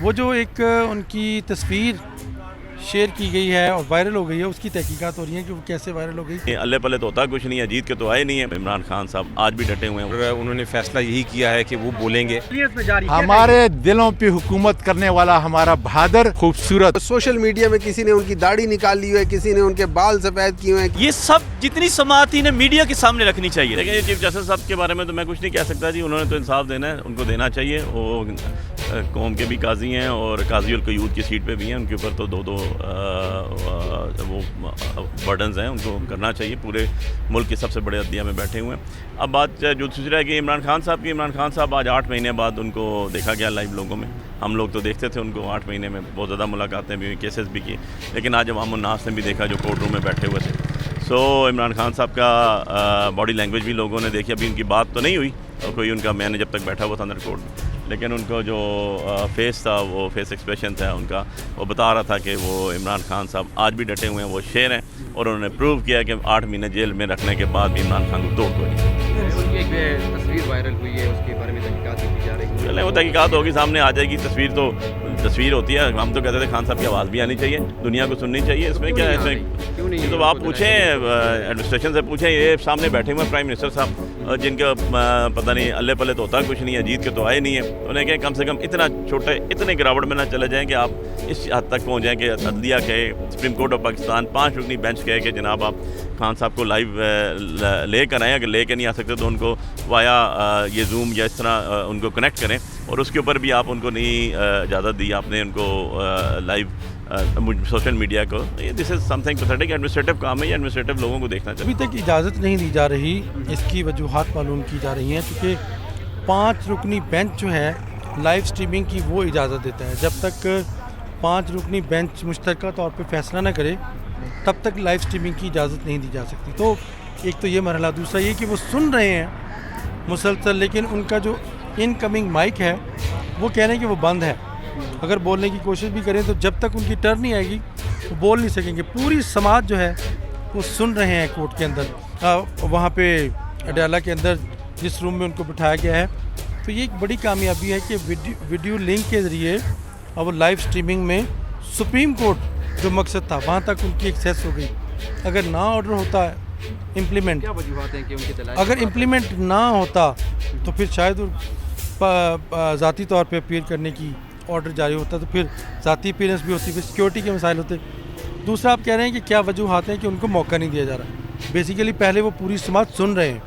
وہ جو ایک ان کی تصویر شیئر کی گئی ہے اور وائرل ہو گئی ہے، اس کی تحقیقات ہو رہی ہیں کہ وہ کیسے وائرل ہو گئی۔ اللہ پلے تو ہوتا کچھ نہیں ہے، جیت کے تو آئے نہیں ہیں۔ عمران خان صاحب آج بھی ڈٹے ہوئے ہیں، انہوں نے فیصلہ یہی کیا ہے کہ وہ بولیں گے۔ ہمارے دلوں پہ حکومت کرنے والا ہمارا بہادر خوبصورت۔ سوشل میڈیا میں کسی نے ان کی داڑھی نکال لی ہے، کسی نے ان کے بال سفید کیے ہوئے ہیں۔ یہ سب جتنی سماعت انہیں میڈیا کے سامنے رکھنی چاہیے۔ لیکن چیف جسٹس صاحب کے بارے میں تو میں کچھ نہیں کہہ سکتا جی، انہوں نے تو انصاف دینا ہے، ان کو دینا چاہیے۔ وہ قوم کے بھی قاضی ہیں اور قاضی القیود کی سیٹ پہ بھی ہیں، ان کے اوپر تو دو وہ برڈنز ہیں، ان کو کرنا چاہیے۔ پورے ملک کے سب سے بڑے عدلیہ میں بیٹھے ہوئے ہیں۔ اب بات جو دوسری ہے کہ عمران خان صاحب کی، عمران خان صاحب آج 8 مہینے بعد ان کو دیکھا گیا لائیو لوگوں میں۔ ہم لوگ تو دیکھتے تھے ان کو 8 مہینے میں، بہت زیادہ ملاقاتیں بھی ہوئی، کیسز بھی کیے، لیکن آج عوام الناس نے بھی دیکھا جو کورٹ روم میں بیٹھے ہوئے تھے۔ عمران خان صاحب کا باڈی لینگویج بھی لوگوں نے دیکھی۔ ابھی ان کی بات تو نہیں ہوئی اور کوئی ان کا، میں نے جب تک بیٹھا ہوا تھا اندر کورٹ میں، لیکن ان کو جو فیس تھا، وہ فیس ایکسپریشن تھا ان کا، وہ بتا رہا تھا کہ وہ عمران خان صاحب آج بھی ڈٹے ہوئے ہیں، وہ شیر ہیں، اور انہوں نے پروو کیا کہ 8 مہینے جیل میں رکھنے کے بعد بھی عمران خان کو توڑ کوئی نہیں۔ ان کی ایک تصویر وائرل ہوئی ہے، اس کے بارے میں تحقیقات کی جا رہی ہے۔ چلیں وہ تحقیقات ہوگی، سامنے آ جائے گی۔ تصویر ہوتی ہے، ہم تو کہتے تھے خان صاحب کی آواز بھی آنی چاہیے، دنیا کو سننی چاہیے۔ اس میں کیا ہے، یہ تو آپ پوچھیں ایڈمنسٹریشن سے پوچھیں۔ یہ سامنے بیٹھے ہوئے پرائم منسٹر صاحب، جن کا پتہ نہیں اللہ پلے تو ہوتا کچھ نہیں ہے، جیت کے تو آئے نہیں ہیں۔ انہیں کہیں کم سے کم اتنا چھوٹے، اتنے گراوٹ میں نہ چلے جائیں کہ آپ اس حد تک پہنچ جائیں کہ عدلیہ کہے، سپریم کورٹ آف پاکستان 5 رکنی بینچ کہے کہ جناب آپ خان صاحب کو لائیو لے کر آئیں۔ اگر لے کے نہیں آ سکتے تو ان کو وایا یہ زوم یا اس طرح ان کو کنیکٹ کریں، اور اس کے اوپر بھی آپ ان کو نہیں اجازت دی آپ نے ان کو لائیو سوشل میڈیا کو۔ دس از سم تھنگ پیتھیٹک۔ ایڈمنسٹریٹو کام ہے، یہ ایڈمنسٹریٹو لوگوں کو دیکھنا چاہیے۔ ابھی تک اجازت نہیں دی جا رہی، اس کی وجوہات معلوم کی جا رہی ہیں، کیونکہ 5 رکنی بینچ جو ہے لائیو سٹریمنگ کی وہ اجازت دیتا ہے۔ جب تک 5 رکنی بینچ مشترکہ طور پہ فیصلہ نہ کرے تب تک لائیو سٹریمنگ کی اجازت نہیں دی جا سکتی۔ تو ایک تو یہ مرحلہ، دوسرا یہ کہ وہ سن رہے ہیں مسلسل، لیکن ان کا جو ان کمنگ مائک ہے وہ کہہ رہے ہیں کہ وہ بند ہے۔ اگر بولنے کی کوشش بھی کریں تو جب تک ان کی ٹرن نہیں آئے گی وہ بول نہیں سکیں گے۔ پوری سماعت جو ہے وہ سن رہے ہیں کورٹ کے اندر، وہاں پہ اڈیالہ کے اندر جس روم میں ان کو بٹھایا گیا ہے۔ تو یہ ایک بڑی کامیابی ہے کہ ویڈیو لنک کے ذریعے اور وہ لائیو سٹریمنگ میں سپریم کورٹ جو مقصد تھا وہاں تک ان کی ایکسیس ہو گئی۔ اگر نہ آرڈر ہوتا ہے امپلیمنٹ، کیا وجوہات ہیں کہ ان کی تلاش؟ اگر امپلیمنٹ نہ ہوتا تو پھر شاید ذاتی طور پہ اپیل کرنے کی آرڈر جاری ہوتا، تو پھر ذاتی اپیرنس بھی ہوتی، پھر سیکیورٹی کے مسائل ہوتے۔ دوسرا آپ کہہ رہے ہیں کہ کیا وجوہات ہیں کہ ان کو موقع نہیں دیا جا رہا۔ بیسیکلی پہلے وہ پوری سماعت سن رہے ہیں،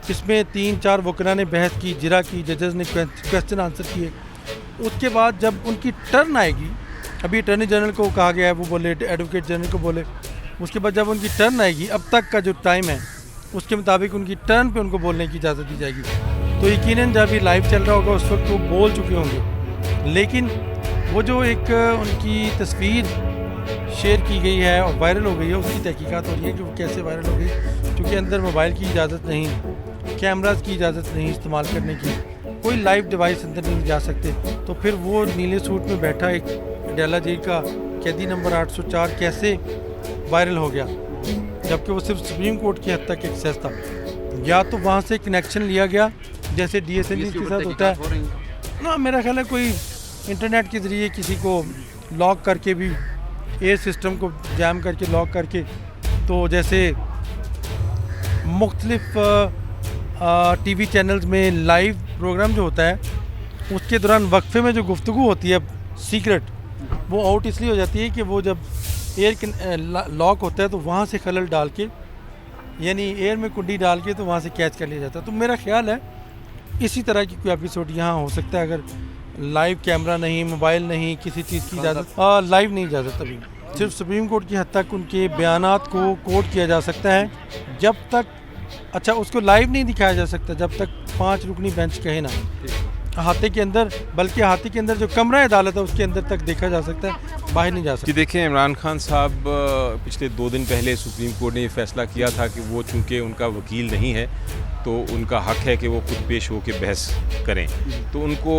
اس میں 3-4 وکلا نے بحث کی، جرا کی، ججز نے کویسچن آنسر کیے۔ اس کے بعد جب ان کی ٹرن آئے گی، ابھی اٹارنی جنرل کو کہا گیا ہے وہ بولے، ایڈوکیٹ جنرل کو بولے، اس کے بعد جب ان کی ٹرن آئے گی، اب تک کا جو ٹائم ہے اس کے مطابق ان کی ٹرن پہ ان کو بولنے کی اجازت دی جائے گی۔ تو یقیناً جب یہ لائیو چل رہا ہوگا اس وقت وہ بول چکے ہوں گے، لیکن وہ جو ایک ان کی تصویر شیئر کی گئی ہے اور وائرل ہو گئی ہے، اس کی تحقیقات ہو رہی ہے کہ وہ کیسے وائرل ہو گئی، کیونکہ اندر موبائل کی اجازت نہیں، کیمراز کی اجازت نہیں استعمال کرنے کی، کوئی لائیو ڈیوائس اندر نہیں جا سکتے۔ تو پھر وہ نیلے سوٹ میں بیٹھا ایک اڈیالہ جیل کا قیدی نمبر 804 کیسے وائرل ہو گیا، جبکہ وہ صرف سپریم کورٹ کی حد تک ایکسیس تھا؟ یا تو وہاں سے کنیکشن لیا گیا جیسے ڈی ایس ایل کے ساتھ ہوتا ہے نا، میرا خیال ہے کوئی انٹرنیٹ کے ذریعے کسی کو لاک کر کے بھی، ایئر سسٹم کو جام کر کے لاک کر کے، تو جیسے مختلف ٹی وی چینلز میں لائیو پروگرام جو ہوتا ہے اس کے دوران وقفے میں جو گفتگو ہوتی ہے سیکرٹ، وہ آؤٹ اس لیے ہو جاتی ہے کہ وہ جب ایئر لاک ہوتا ہے تو وہاں سے خلل ڈال کے، یعنی ایئر میں کنڈی ڈال کے تو وہاں سے کیچ کر لیا جاتا ہے۔ تو میرا خیال ہے اسی طرح کی کوئی ایپیسوڈ یہاں ہو سکتا ہے، اگر لائیو کیمرہ نہیں، موبائل نہیں، کسی چیز کی اجازت، لائیو نہیں اجازت، ابھی صرف سپریم کورٹ کی حد تک ان کے بیانات کو کوٹ کیا جا سکتا ہے جب تک، اچھا اس کو لائیو نہیں دکھایا جا سکتا جب تک 5 رکنی بینچ کہے نا، احاطے کے اندر، بلکہ احاطے کے اندر جو کمرہ عدالت ہے اس کے اندر تک دیکھا جا سکتا ہے، باہر نہیں جا سکتا۔ جی دیکھیں، عمران خان صاحب پچھلے 2 دن پہلے سپریم کورٹ نے یہ فیصلہ کیا تھا کہ وہ چونکہ ان کا وکیل نہیں ہے تو ان کا حق ہے کہ وہ خود پیش ہو کے بحث کریں، تو ان کو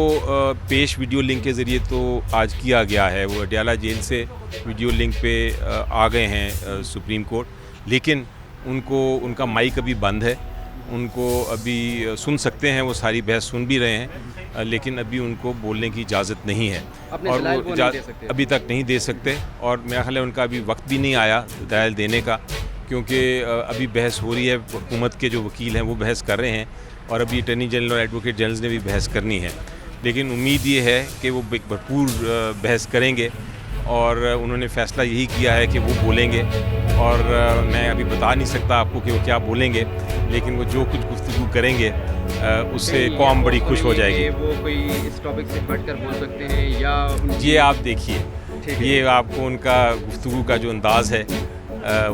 پیش ویڈیو لنک کے ذریعے تو آج کیا گیا ہے۔ وہ اڈیالہ جیل سے ویڈیو لنک پہ آ گئے ہیں سپریم کورٹ، لیکن ان کا مائک ابھی بند ہے ان کو ابھی سن سکتے ہیں، وہ ساری بحث سن بھی رہے ہیں، لیکن ابھی ان کو بولنے کی اجازت نہیں ہے اپنے اور دلائل وہ وہ نہیں دے سکتے ابھی تک نہیں دے سکتے، اور میرا خیال ہے ان کا ابھی وقت بھی نہیں آیا دلائل دینے کا، کیونکہ ابھی بحث ہو رہی ہے، حکومت کے جو وکیل ہیں وہ بحث کر رہے ہیں، اور ابھی اٹارنی جنرل اور ایڈوکیٹ جنرل نے بھی بحث کرنی ہے، لیکن امید یہ ہے کہ وہ بھرپور بحث کریں گے، اور انہوں نے فیصلہ یہی کیا ہے کہ وہ بولیں گے، اور میں ابھی بتا نہیں سکتا آپ کو کہ وہ کیا بولیں گے، لیکن وہ جو کچھ گفتگو کریں گے اس سے قوم بڑی خوش ہو جائے گی۔ وہ کوئی اس ٹاپک سے ہٹ کر بول سکتے ہیں یا یہ آپ دیکھیے، یہ آپ کو ان کا گفتگو کا جو انداز ہے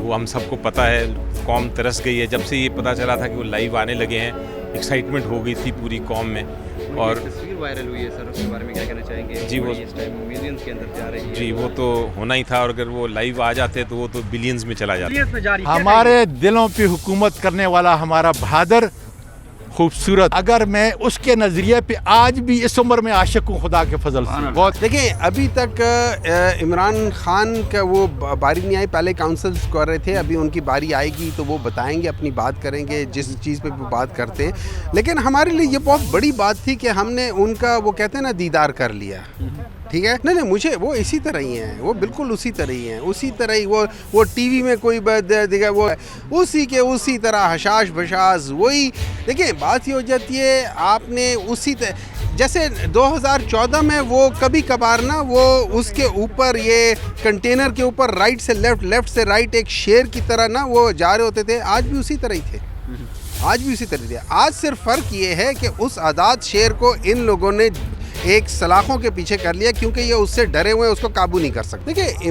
وہ ہم سب کو پتہ ہے، قوم ترس گئی ہے جب سے یہ پتہ چلا تھا کہ وہ لائیو آنے لگے ہیں، ایکسائٹمنٹ ہو گئی تھی پوری قوم میں، اور تصویر وائرل ہوئی ہے سر، اس کے بارے میں کیا کہنا چاہیں گے؟ جی، وہ اس ٹائم ملینز کے اندر جا رہی ہے۔ جی وہ تو ہونا ہی تھا، اور اگر وہ لائیو آ جاتے تو وہ تو بلینز میں چلا جاتا۔ ہمارے دلوں پہ حکومت کرنے والا ہمارا بہادر، خوبصورت، اگر میں اس کے نظریے پہ آج بھی اس عمر میں عاشق ہوں خدا کے فضل سے بہت۔ دیکھیں ابھی تک عمران خان کا وہ باری نہیں آئی، پہلے کاؤنسلز کر رہے تھے، ابھی ان کی باری آئے گی تو وہ بتائیں گے، اپنی بات کریں گے جس چیز پہ وہ بات کرتے ہیں، لیکن ہمارے لیے یہ بہت بڑی بات تھی کہ ہم نے ان کا وہ کہتے ہیں نا دیدار کر لیا، ٹھیک ہے؟ نہیں مجھے وہ اسی طرح ہی ہیں، وہ بالکل اسی طرح ہی ہیں، اسی طرح ہی وہ ٹی وی میں کوئی وہ اسی کے اسی طرح حشاش بشاش وہی۔ دیکھیں بات یہ ہو جاتی ہے، آپ نے اسی جیسے 2014 میں وہ کبھی کبھار نا وہ اس کے اوپر یہ کنٹینر کے اوپر رائٹ سے لیفٹ، لیفٹ سے رائٹ ایک شیر کی طرح نا وہ جا رہے ہوتے تھے، آج بھی اسی طرح ہی تھے، آج بھی اسی طرح تھے۔ آج صرف فرق یہ ہے کہ اس آزاد شیر کو ان لوگوں نے ایک سلاخوں کے پیچھے کر لیا، کیونکہ یہ اس سے ڈرے ہوئے ہیں، اس کو قابو نہیں کر سکتے۔ دیکھیں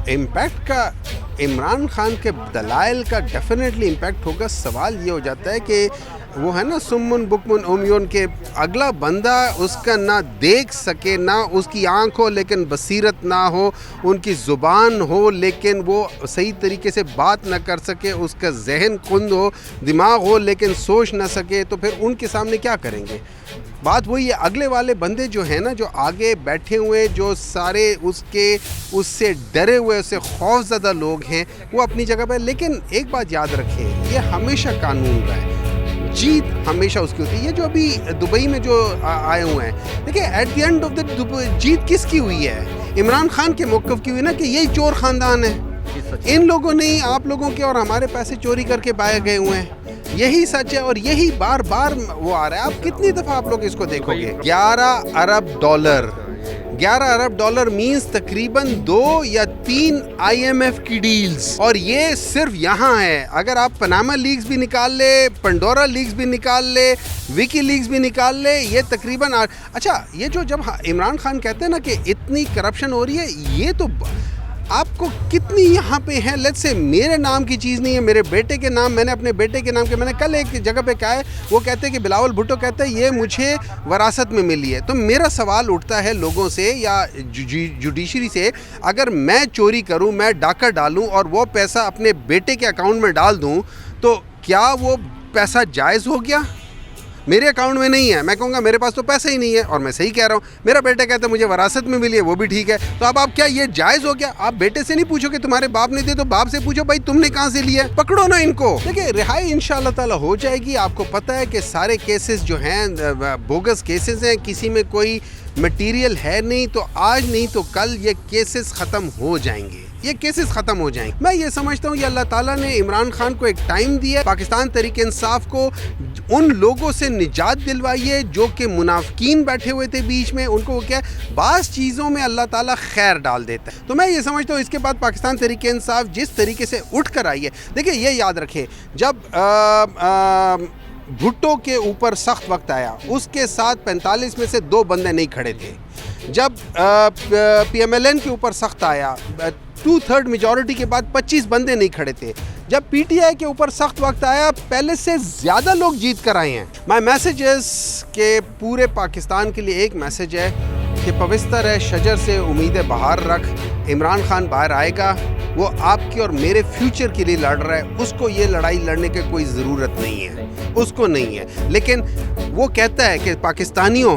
امپیکٹ کا عمران خان کے دلائل کا ڈیفینیٹلی امپیکٹ ہوگا۔ سوال یہ ہو جاتا ہے کہ وہ ہے نا سمن بکمن عمیون کے اگلا بندہ اس کا نہ دیکھ سکے، نہ اس کی آنکھ ہو لیکن بصیرت نہ ہو، ان کی زبان ہو لیکن وہ صحیح طریقے سے بات نہ کر سکے، اس کا ذہن کند ہو، دماغ ہو لیکن سوچ نہ سکے، تو پھر ان کے سامنے کیا کریں گے؟ بات وہی ہے، اگلے والے بندے جو ہیں نا، جو آگے بیٹھے ہوئے، جو سارے اس سے ڈرے ہوئے، اس سے خوف زدہ لوگ ہیں، وہ اپنی جگہ پہ، لیکن ایک بات یاد رکھیں، یہ ہمیشہ قانون رہا ہے، جیت ہمیشہ اس کی ہوتی ہے۔ یہ جو ابھی دبئی میں جو آئے ہوئے ہیں، دیکھیں at the end of the جیت کس کی ہوئی ہے؟ عمران خان کے موقف کی ہوئی نا، کہ یہی چور خاندان ہے، ان لوگوں نے آپ لوگوں کے اور ہمارے پیسے چوری کر کے باہر گئے ہوئے ہیں، یہی سچ ہے، اور یہی بار بار وہ آ رہا ہے۔ آپ کتنی دفعہ آپ لوگ اس کو دیکھو گے، 11 ارب ڈالر 11 ارب ڈالر مینز تقریباً 2 یا 3 IMF کی ڈیلز، اور یہ صرف یہاں ہے۔ اگر آپ پناما لیکس بھی نکال لے، پنڈورا لیکس بھی نکال لے، وکی لیکس بھی نکال لے، یہ تقریباً اچھا، یہ جو جب عمران خان کہتے ہیں نا کہ اتنی کرپشن ہو رہی ہے، یہ تو آپ کو کتنی یہاں پہ ہیں، لیٹ سے میرے نام کی چیز نہیں ہے، میرے بیٹے کے نام، میں نے اپنے بیٹے کے نام کے، میں نے کل ایک جگہ پہ کہا ہے، وہ کہتے ہیں کہ بلاول بھٹو کہتا ہے یہ مجھے وراثت میں ملی ہے، تو میرا سوال اٹھتا ہے لوگوں سے یا جوڈیشری سے، اگر میں چوری کروں، میں ڈاکہ ڈالوں اور وہ پیسہ اپنے بیٹے کے اکاؤنٹ میں ڈال دوں، تو کیا وہ پیسہ جائز ہو گیا؟ میرے اکاؤنٹ میں نہیں ہے، میں کہوں گا میرے پاس تو پیسے ہی نہیں ہے، اور میں صحیح کہہ رہا ہوں، میرا بیٹا کہتا ہے مجھے وراثت میں ملی ہے، وہ بھی ٹھیک ہے، تو اب آپ کیا یہ جائز ہو گیا؟ آپ بیٹے سے نہیں پوچھو کہ تمہارے باپ نے دے، تو باپ سے پوچھو بھائی تم نے کہاں سے لیا، پکڑو نا ان کو۔ دیکھیں رہائی انشاءاللہ تعالی ہو جائے گی، آپ کو پتہ ہے کہ سارے کیسز جو ہیں بوگس کیسز ہیں، کسی میں کوئی مٹیریل ہے نہیں، تو آج نہیں تو کل یہ کیسز ختم ہو جائیں گے، یہ کیسز ختم ہو جائیں گے۔ میں یہ سمجھتا ہوں یہ اللہ تعالیٰ نے عمران خان کو ایک ٹائم دیا، پاکستان تحریک انصاف کو ان لوگوں سے نجات دلوائی ہے جو کہ منافقین بیٹھے ہوئے تھے بیچ میں، ان کو وہ کیا بعض چیزوں میں اللہ تعالیٰ خیر ڈال دیتا ہے۔ تو میں یہ سمجھتا ہوں اس کے بعد پاکستان تحریک انصاف جس طریقے سے اٹھ کر آئی ہے، دیکھیں یہ یاد رکھیں، جب بھٹو کے اوپر سخت وقت آیا، اس کے ساتھ 45 میں سے 2 بندے نہیں کھڑے تھے۔ جب PMLN کے اوپر سخت آیا، 2/3 میجورٹی کے بعد 25 بندے نہیں کھڑے تھے۔ جب PTI کے اوپر سخت وقت آیا، پہلے سے زیادہ لوگ جیت کر آئے ہیں۔ مائی میسج از کہ پورے پاکستان کے لیے ایک میسج ہے کہ پوستر ہے شجر سے امید بہار رکھ، عمران خان باہر آئے گا، وہ آپ کے اور میرے فیوچر کے لیے لڑ رہا ہے، اس کو یہ لڑائی لڑنے کی کوئی ضرورت نہیں ہے، اس کو نہیں ہے، لیکن وہ کہتا ہے کہ پاکستانیوں